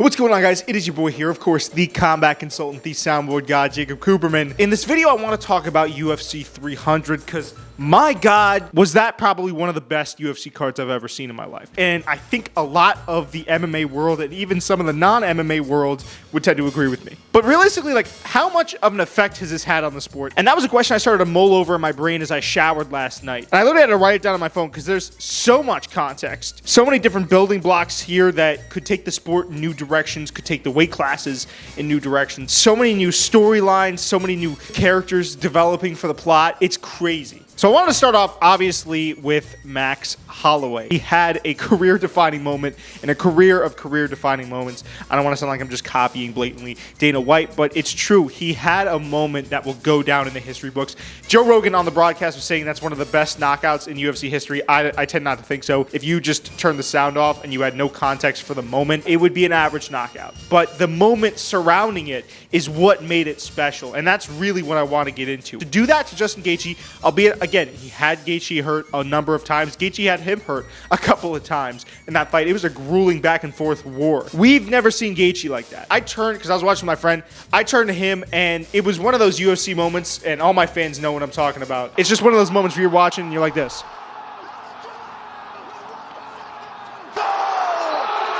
What's going on, guys? It is your boy here, of course, the combat consultant, the soundboard god, Jacob Cooperman. In this video, I want to talk about UFC 300 because, my God, was that probably one of the best UFC cards I've ever seen in my life. And I think a lot of the MMA world and even some of the non-MMA worlds would tend to agree with me. But realistically, like, how much of an effect has this had on the sport? And that was a question I started to mull over in my brain as I showered last night. And I literally had to write it down on my phone because there's so much context, so many different building blocks here that could take the sport in new directions, could take the weight classes in new directions. So many new storylines, so many new characters developing for the plot. It's crazy. So I wanted to start off, obviously, with Max Holloway. He had a career-defining moment and a career of career-defining moments. I don't want to sound like I'm just copying blatantly Dana White, but it's true. He had a moment that will go down in the history books. Joe Rogan on the broadcast was saying that's one of the best knockouts in UFC history. I tend not to think so. If you just turned the sound off and you had no context for the moment, it would be an average knockout. But the moment surrounding it is what made it special, and that's really what I want to get into. To do that to Justin Gaethje, albeit, again, he had Gaethje hurt a number of times. Gaethje had him hurt a couple of times in that fight. It was a grueling back and forth war. We've never seen Gaethje like that. I turned, because I was watching my friend, I turned to him, and it was one of those UFC moments, and all my fans know what I'm talking about. It's just one of those moments where you're watching and you're like this.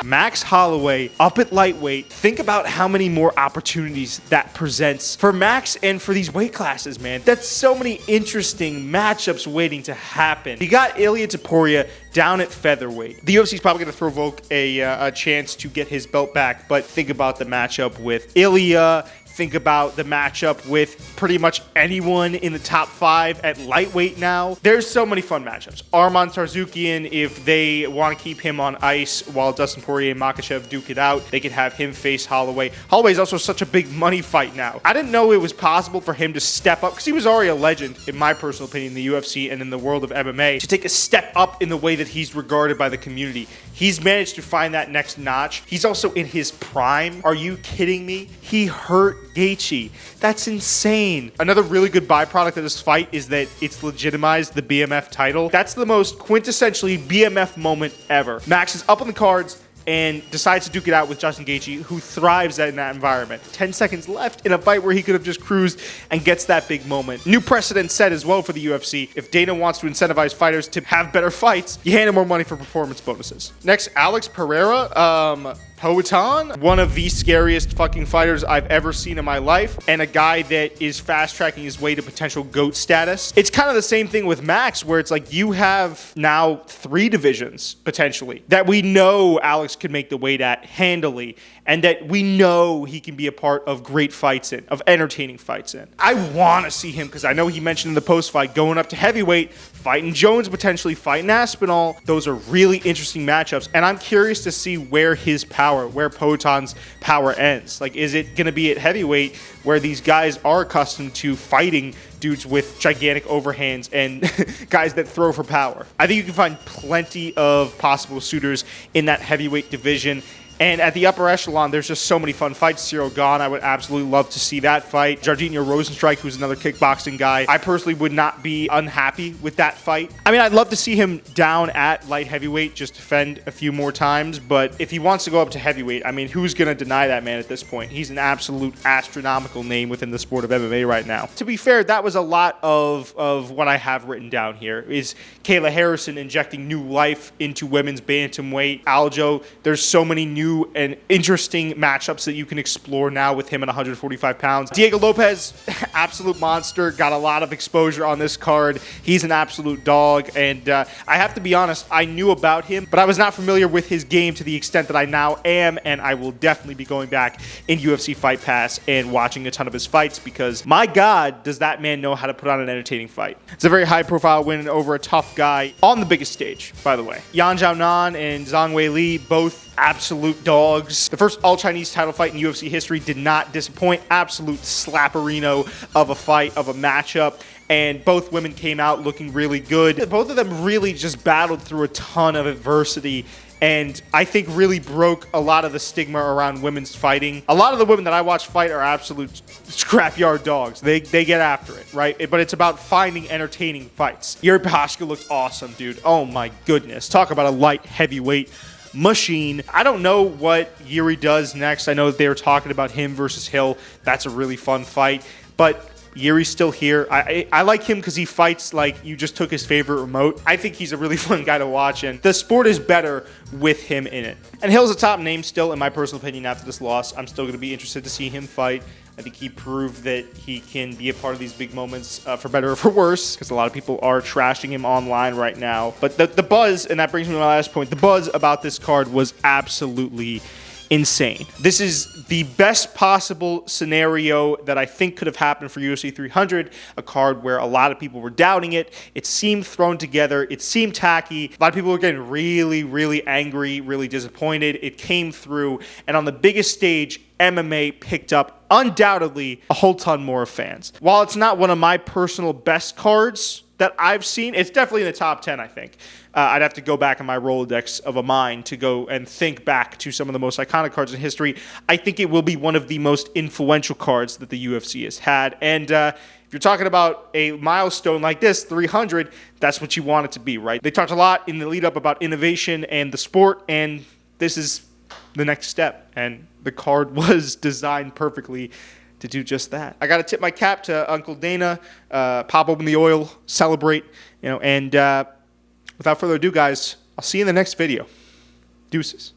Max Holloway up at lightweight. Think about how many more opportunities that presents for Max and for these weight classes, man. That's so many interesting matchups waiting to happen. You got Ilia Topuria down at featherweight. The UFC is probably going to provoke a chance to get his belt back, but think about the matchup with Ilia. Think about the matchup with pretty much anyone in the top 5 at lightweight now. There's so many fun matchups. Arman Tsarukyan, if they want to keep him on ice while Dustin Poirier and Makhachev duke it out, they could have him face Holloway. Holloway is also such a big money fight now. I didn't know it was possible for him to step up, because he was already a legend, in my personal opinion, in the UFC and in the world of MMA, to take a step up in the way that he's regarded by the community. He's managed to find that next notch. He's also in his prime. Are you kidding me? He hurt Gaethje. That's insane. Another really good byproduct of this fight is that it's legitimized the BMF title. That's the most quintessentially BMF moment ever. Max is up on the cards and decides to duke it out with Justin Gaethje, who thrives in that environment. 10 seconds left in a fight where he could have just cruised, and gets that big moment. New precedent set as well for the UFC. If Dana wants to incentivize fighters to have better fights, you hand him more money for performance bonuses. Next, Alex Pereira. Poatan, one of the scariest fucking fighters I've ever seen in my life, and a guy that is fast-tracking his way to potential GOAT status. It's kind of the same thing with Max, where it's like you have now 3 divisions, potentially, that we know Alex could make the weight at handily, and that we know he can be a part of great fights in, of entertaining fights in. I want to see him, because I know he mentioned in the post-fight going up to heavyweight, fighting Jones, potentially fighting Aspinall. Those are really interesting matchups, and I'm curious to see where his power, where Poatan's power ends. Like, is it going to be at heavyweight, where these guys are accustomed to fighting dudes with gigantic overhands and guys that throw for power? I think you can find plenty of possible suitors in that heavyweight division. And at the upper echelon, there's just so many fun fights. Cyril Gane, I would absolutely love to see that fight. Jardinia Rosenstrike, who's another kickboxing guy. I personally would not be unhappy with that fight. I mean, I'd love to see him down at light heavyweight, just defend a few more times. But if he wants to go up to heavyweight, I mean, who's going to deny that man at this point? He's an absolute astronomical name within the sport of MMA right now. To be fair, that was a lot of what I have written down here. Is Kayla Harrison injecting new life into women's bantamweight. Aljo, there's so many new and interesting matchups that you can explore now with him at 145 pounds. Diego Lopez, absolute monster, got a lot of exposure on this card. He's an absolute dog, and I have to be honest, I knew about him, but I was not familiar with his game to the extent that I now am, and I will definitely be going back in UFC Fight Pass and watching a ton of his fights, because my God, does that man know how to put on an entertaining fight. It's a very high-profile win over a tough guy on the biggest stage, by the way. Yan Xiaonan and Zhang Weili, both absolute dogs. The first all-Chinese title fight in UFC history did not disappoint. Absolute slapperino of a fight, of a matchup. And both women came out looking really good. Both of them really just battled through a ton of adversity, and I think really broke a lot of the stigma around women's fighting. A lot of the women that I watch fight are absolute scrapyard dogs. They get after it, right? But it's about finding entertaining fights. Yuri Prochazka looked awesome, dude. Oh my goodness. Talk about a light heavyweight machine. I don't know what Yuri does next. I know that they were talking about him versus Hill. That's a really fun fight. But Yuri's still here. I like him because he fights like you just took his favorite remote. I think he's a really fun guy to watch, and the sport is better with him in it. And Hill's a top name still, in my personal opinion, after this loss. I'm still going to be interested to see him fight. I think he proved that he can be a part of these big moments, for better or for worse, because a lot of people are trashing him online right now. But the buzz, and that brings me to my last point, the buzz about this card was absolutely insane. This is the best possible scenario that I think could have happened for UFC 300, a card where a lot of people were doubting it. It seemed thrown together. It seemed tacky. A lot of people were getting really, really angry, really disappointed. It came through, and on the biggest stage, MMA picked up undoubtedly a whole ton more fans. While it's not one of my personal best cards that I've seen, it's definitely in the top 10, I think. I'd have to go back in my Rolodex of a mind to go and think back to some of the most iconic cards in history. I think it will be one of the most influential cards that the UFC has had. And if you're talking about a milestone like this, 300, that's what you want it to be, right? They talked a lot in the lead up about innovation and the sport, and this is the next step. And the card was designed perfectly to do just that. I got to tip my cap to Uncle Dana, pop open the oil, celebrate, and without further ado, guys, I'll see you in the next video. Deuces.